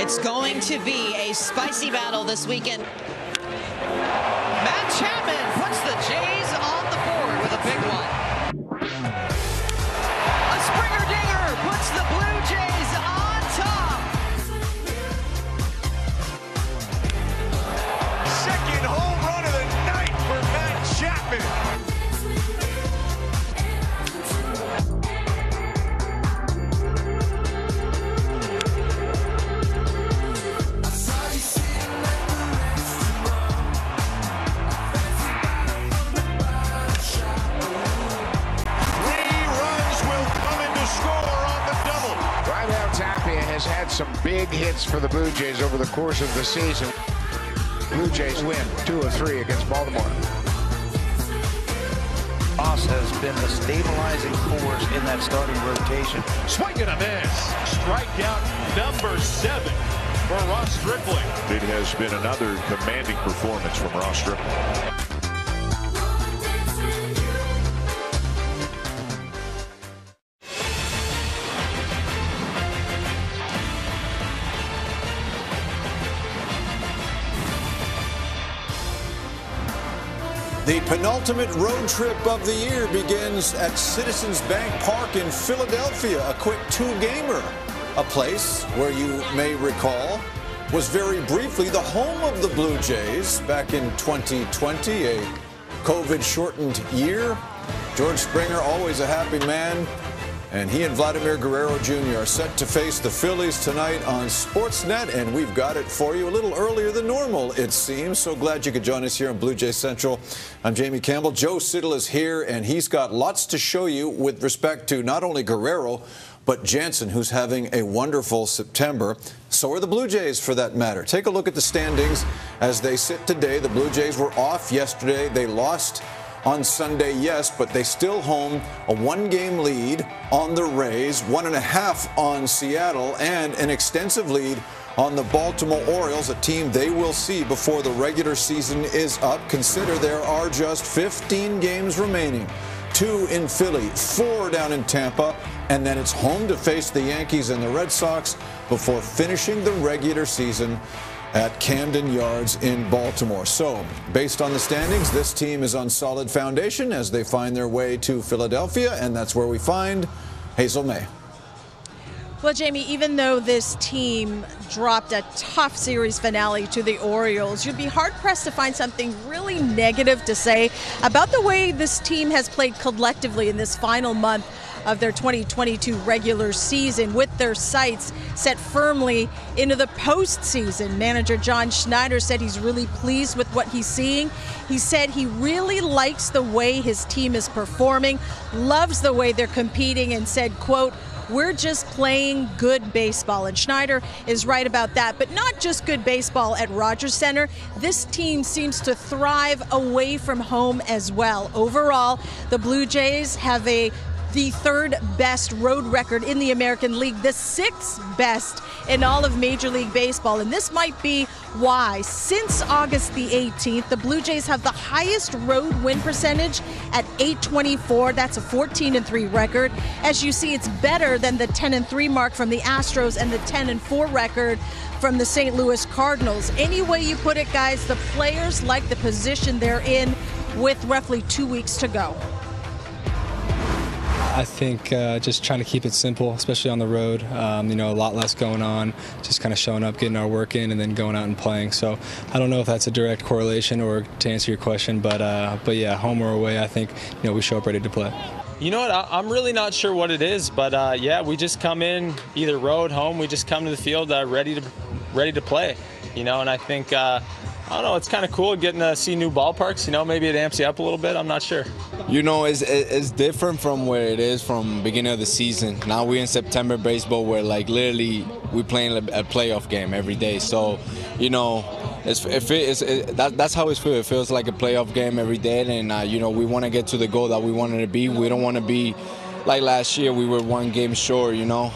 It's going to be a spicy battle this weekend. Matt Chapman puts the Jays on the board with a big one. A Springer dinger puts the Blue Jays on top. Second home run of the night for Matt Chapman. Has had some big hits for the Blue Jays over the course of the season. Blue Jays win 2 of 3 against Baltimore. Ross has been the stabilizing force in that starting rotation. Swing and a miss. Strikeout number 7 for Ross Stripling. It has been another commanding performance from Ross Stripling. The penultimate road trip of the year begins at Citizens Bank Park in Philadelphia, a quick 2-gamer, a place where you may recall was very briefly the home of the Blue Jays back in 2020, a COVID-shortened year. George Springer, always a happy man, and he and Vladimir Guerrero Jr. are set to face the Phillies tonight on Sportsnet, and we've got it for you a little earlier than normal, it seems. So glad you could join us here on Blue Jay Central. I'm Jamie Campbell. Joe Siddall is here, and he's got lots to show you with respect to not only Guerrero, but Jansen, who's having a wonderful September. So are the Blue Jays, for that matter. Take a look at the standings as they sit today. The Blue Jays were off yesterday. They lost on Sunday, yes, but they still home a 1-game lead on the Rays, 1.5 on Seattle, and an extensive lead on the Baltimore Orioles, a team they will see before the regular season is up. Consider there are just 15 games remaining. 2 in Philly, 4 down in Tampa, and then it's home to face the Yankees and the Red Sox before finishing the regular season at Camden Yards in Baltimore. So, based on the standings, this team is on solid foundation as they find their way to Philadelphia, and that's where we find Hazel May. Well, Jamie, even though this team dropped a tough series finale to the Orioles, you'd be hard-pressed to find something really negative to say about the way this team has played collectively in this final month of their 2022 regular season, with their sights set firmly into the postseason. Manager John Schneider said he's really pleased with what he's seeing. He said he really likes the way his team is performing, loves the way they're competing, and said, quote, "We're just playing good baseball." And Schneider is right about that, but not just good baseball at Rogers Center. This team seems to thrive away from home as well. Overall, the Blue Jays have the 3rd best road record in the American League, the 6th best in all of Major League Baseball. And this might be why, since August the 18th, the Blue Jays have the highest road win percentage at .824. That's a 14-3 record. As you see, it's better than the 10-3 mark from the Astros and the 10-4 record from the St. Louis Cardinals. Any way you put it, guys, the players like the position they're in with roughly 2 weeks to go. I think just trying to keep it simple, especially on the road. You know, a lot less going on, just kind of showing up, getting our work in, and then going out and playing. So I don't know if that's a direct correlation or to answer your question, but yeah, home or away, I think, you know, we show up ready to play. You know what, I'm really not sure what it is, but yeah, we just come in, either road, home, we just come to the field ready to play, you know, and I think, I don't know, it's kind of cool getting to see new ballparks, you know, maybe it amps you up a little bit, I'm not sure. You know, it's different from where it is from beginning of the season. Now we're in September baseball where, like, literally we're playing a playoff game every day. So, you know, that's how it feels. It feels like a playoff game every day, and, you know, we want to get to the goal that we wanted to be. We don't want to be like last year. We were 1 game short, you know,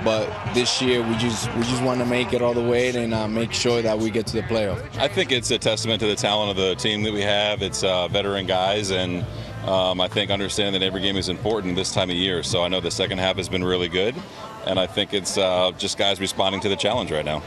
but this year we just want to make it all the way and make sure that we get to the playoff. I think it's a testament to the talent of the team that we have. It's veteran guys, and I think understanding that every game is important this time of year. So I know the second half has been really good, and I think it's just guys responding to the challenge right now.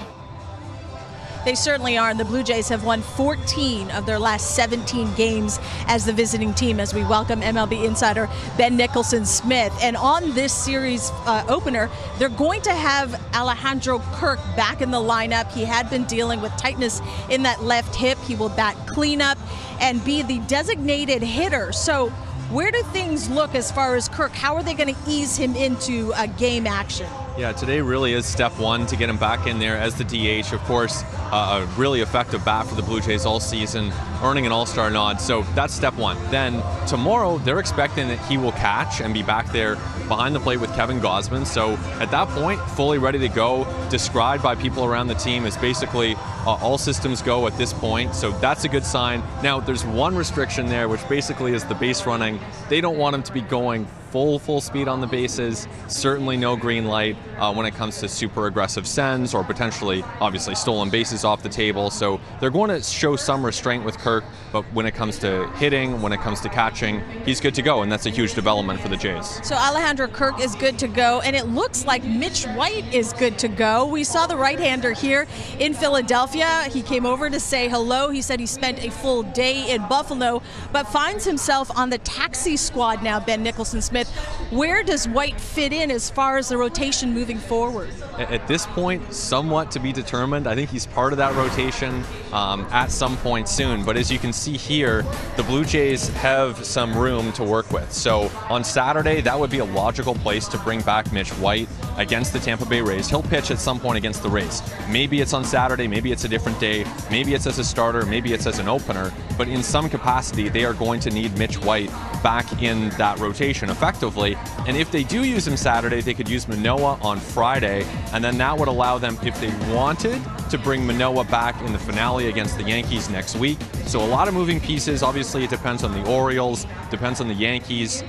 They certainly are, and the Blue Jays have won 14 of their last 17 games as the visiting team, as we welcome MLB insider Ben Nicholson-Smith. And on this series opener, they're going to have Alejandro Kirk back in the lineup. He had been dealing with tightness in that left hip. He will bat cleanup and be the designated hitter. So where do things look as far as Kirk? How are they going to ease him into game action? Yeah, today really is step one to get him back in there as the DH. Of course, a really effective bat for the Blue Jays all season, earning an all-star nod. So that's step one. Then tomorrow, they're expecting that he will catch and be back there behind the plate with Kevin Gausman. So at that point, fully ready to go, described by people around the team as basically all systems go at this point. So that's a good sign. Now, there's one restriction there, which basically is the base running. They don't want him to be going full speed on the bases. Certainly no green light when it comes to super aggressive sends or potentially, obviously, stolen bases off the table. So they're going to show some restraint with Kirk, but when it comes to hitting, when it comes to catching, he's good to go, and that's a huge development for the Jays. So Alejandro Kirk is good to go, and it looks like Mitch White is good to go. We saw the right-hander here in Philadelphia. He came over to say hello. He said he spent a full day in Buffalo, but finds himself on the taxi squad now, Ben Nicholson-Smith. Where does White fit in as far as the rotation moving forward? At this point, somewhat to be determined. I think he's part of that rotation at some point soon. But as you can see here, the Blue Jays have some room to work with. So on Saturday, that would be a logical place to bring back Mitch White against the Tampa Bay Rays. He'll pitch at some point against the Rays. Maybe it's on Saturday, maybe it's a different day, maybe it's as a starter, maybe it's as an opener. But in some capacity, they are going to need Mitch White back in that rotation effectively. And if they do use him Saturday, they could use Manoah on Friday, and then that would allow them, if they wanted, to bring Manoah back in the finale against the Yankees next week. So a lot of moving pieces. Obviously, it depends on the Orioles, depends on the Yankees.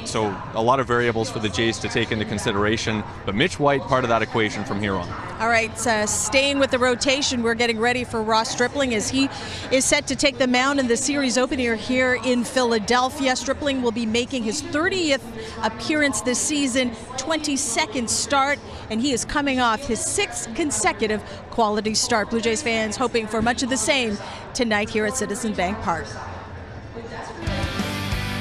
So a lot of variables for the Jays to take into consideration. But Mitch White, part of that equation from here on. All right, staying with the rotation, we're getting ready for Ross Stripling as he is set to take the mound in the series opener here in Philadelphia. Stripling will be making his 30th appearance this season, 22nd start, and he is coming off his 6th consecutive quality start. Blue Jays fans hoping for much of the same tonight here at Citizens Bank Park.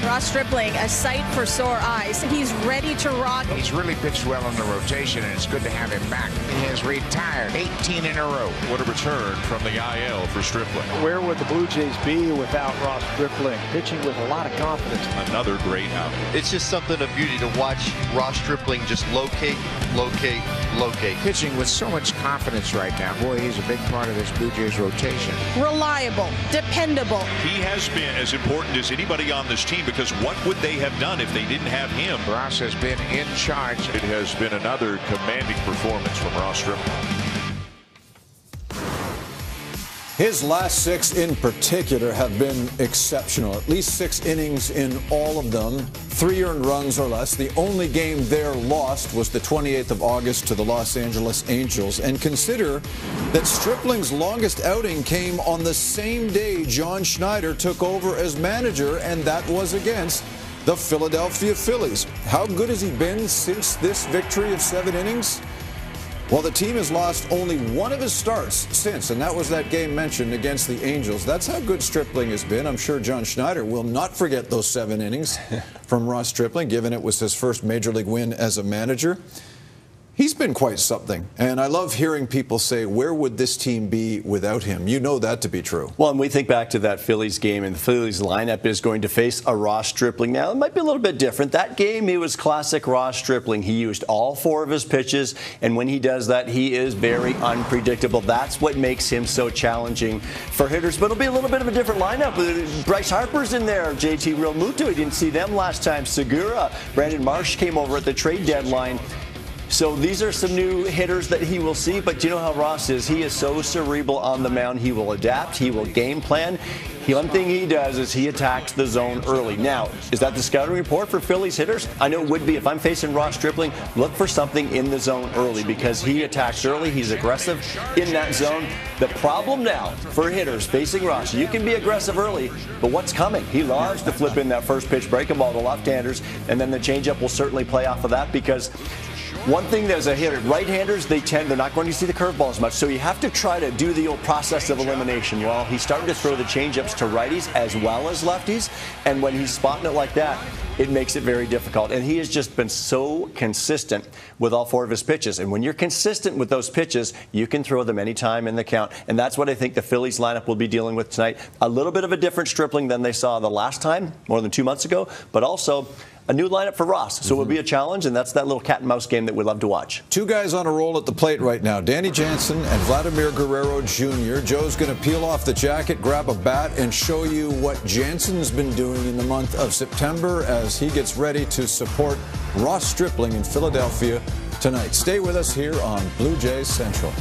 Ross Stripling, a sight for sore eyes. He's ready to rock. He's really pitched well on the rotation, and it's good to have him back. He has retired 18 in a row. What a return from the IL for Stripling. Where would the Blue Jays be without Ross Stripling? Pitching with a lot of confidence. Another great outing. It's just something of beauty to watch Ross Stripling just locate. Pitching with so much confidence right now. Boy, he's a big part of this Blue Jays rotation. Reliable, dependable. He has been as important as anybody on this team, because what would they have done if they didn't have him? Ross has been in charge. It has been another commanding performance from Ross Stripling. His last 6 in particular have been exceptional. At least 6 innings in all of them. 3 earned runs or less. The only game there lost was the 28th of August to the Los Angeles Angels. And consider that Stripling's longest outing came on the same day John Schneider took over as manager, and that was against the Philadelphia Phillies. How good has he been since this victory of 7 innings? Well, the team has lost only one of his starts since, and that was that game mentioned against the Angels. That's how good Stripling has been. I'm sure John Schneider will not forget those 7 innings from Ross Stripling, given it was his first Major League win as a manager. He's been quite something, and I love hearing people say, where would this team be without him? You know that to be true. Well, and we think back to that Phillies game, and the Phillies lineup is going to face a Ross Stripling. Now, it might be a little bit different. That game, he was classic Ross Stripling. He used all 4 of his pitches, and when he does that, he is very unpredictable. That's what makes him so challenging for hitters. But it'll be a little bit of a different lineup. Bryce Harper's in there, JT Realmuto. We didn't see them last time. Segura, Brandon Marsh came over at the trade deadline. So these are some new hitters that he will see, but you know how Ross is. He is so cerebral on the mound. He will adapt. He will game plan. One thing he does is he attacks the zone early. Now, is that the scouting report for Phillies hitters? I know it would be. If I'm facing Ross Stripling, look for something in the zone early, because he attacks early. He's aggressive in that zone. The problem now for hitters facing Ross, you can be aggressive early, but what's coming? He loves to flip in that first pitch breaking ball to left-handers, and then the changeup will certainly play off of that, because One thing as a hitter, right-handers, they're not going to see the curveball as much, so you have to try to do the old process of elimination. Well, he's starting to throw the changeups to righties as well as lefties, and when he's spotting it like that, it makes it very difficult. And he has just been so consistent with all 4 of his pitches. And when you're consistent with those pitches, you can throw them anytime in the count. And that's what I think the Phillies lineup will be dealing with tonight. A little bit of a different Stripling than they saw the last time, more than 2 months ago, but also a new lineup for Ross. So it will be a challenge, and that's that little cat and mouse game that we love to watch. 2 guys on a roll at the plate right now, Danny Jansen and Vladimir Guerrero Jr. Joe's going to peel off the jacket, grab a bat, and show you what Jansen's been doing in the month of September as he gets ready to support Ross Stripling in Philadelphia tonight. Stay with us here on Blue Jays Central.